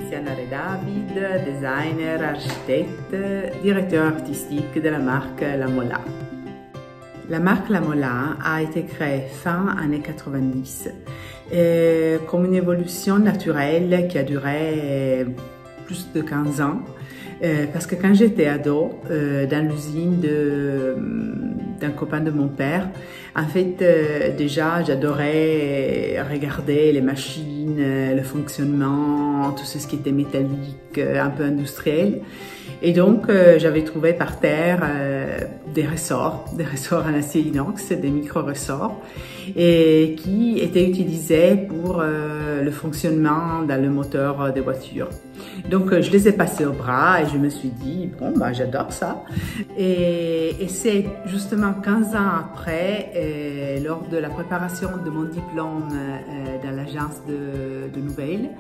Tiziana Redavid, designer, architecte, directeur artistique de la marque La Mola. La marque La Mola a été créée fin années 90 comme une évolution naturelle qui a duré plus de 15 ans. Parce que quand j'étais ado, dans l'usine d'un copain de mon père, en fait, déjà, j'adorais regarder les machines, le fonctionnement, tout ce qui était métallique, un peu industriel. Et donc, j'avais trouvé par terre des ressorts en acier inox, des micro-ressorts, et qui étaient utilisés pour le fonctionnement dans le moteur des voitures. Donc, je les ai passés au bras et je me suis dit, bon, bah, j'adore ça. Et c'est justement 15 ans après, lors de la préparation de mon diplôme dans l'agence de nouvelles,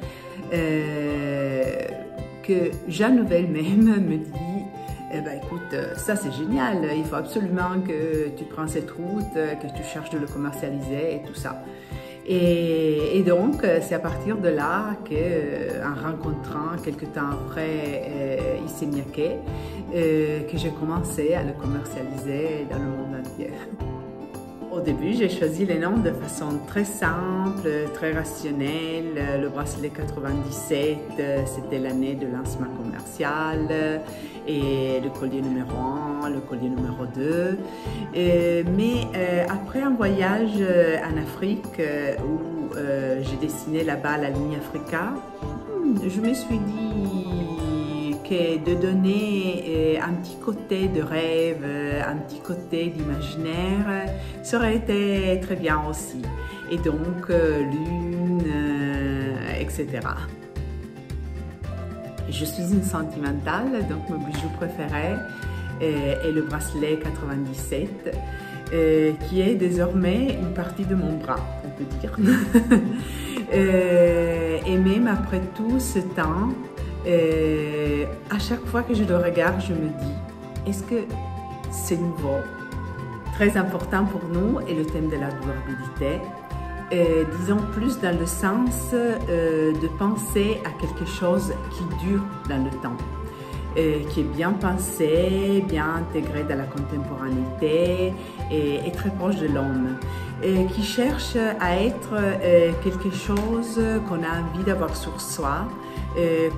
que Jeanne Nouvel même me dit, eh ben, écoute, ça c'est génial, il faut absolument que tu prends cette route, que tu cherches de le commercialiser et tout ça. Et donc, c'est à partir de là qu'en rencontrant quelques temps après Issey Miyake, que j'ai commencé à le commercialiser dans le monde entier. Au début, j'ai choisi les noms de façon très simple, très rationnelle. Le bracelet 97, c'était l'année de lancement commercial, et le collier numéro 1, le collier numéro 2. Mais après un voyage en Afrique où j'ai dessiné là-bas la ligne Africa, je me suis dit que de donner un petit côté de rêve, un petit côté d'imaginaire, ça aurait été très bien aussi. Et donc, lune, etc. Je suis une sentimentale, donc mon bijou préféré est le bracelet 97, qui est désormais une partie de mon bras, on peut dire. Et même après tout ce temps, à chaque fois que je le regarde, je me dis, est-ce que c'est nouveau? Très important pour nous est le thème de la durabilité. Disons plus dans le sens de penser à quelque chose qui dure dans le temps, qui est bien pensé, bien intégré dans la contemporanéité et très proche de l'homme, qui cherche à être quelque chose qu'on a envie d'avoir sur soi,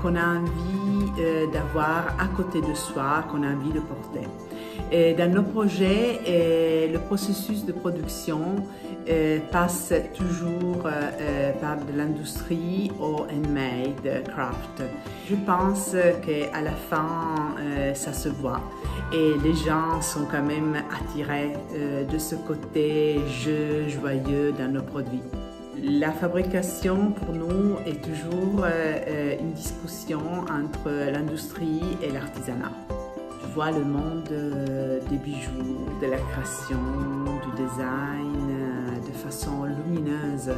qu'on a envie d'avoir à côté de soi, qu'on a envie de porter. Et dans nos projets, le processus de production passe toujours par de l'industrie au handmade craft. Je pense qu'à la fin, ça se voit et les gens sont quand même attirés de ce côté jeu, joyeux dans nos produits. La fabrication pour nous est toujours une discussion entre l'industrie et l'artisanat. Je vois le monde des bijoux, de la création, du design de façon lumineuse.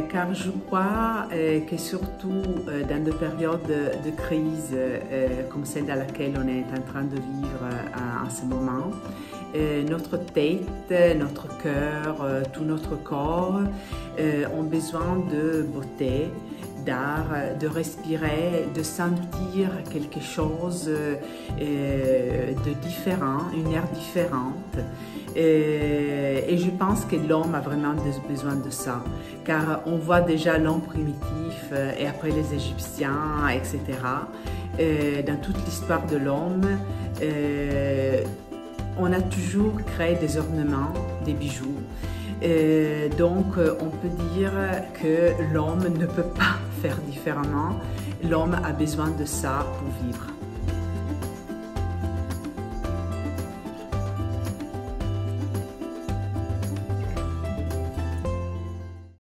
Car je crois que surtout dans des périodes de crise comme celle dans laquelle on est en train de vivre en ce moment, notre tête, notre cœur, tout notre corps ont besoin de beauté, d'art, de respirer, de sentir quelque chose de différent, une ère différente. Et je pense que l'homme a vraiment besoin de ça, car on voit déjà l'homme primitif et après les Égyptiens, etc. Dans toute l'histoire de l'homme, on a toujours créé des ornements, des bijoux. Donc on peut dire que l'homme ne peut pas faire différemment. L'homme a besoin de ça pour vivre.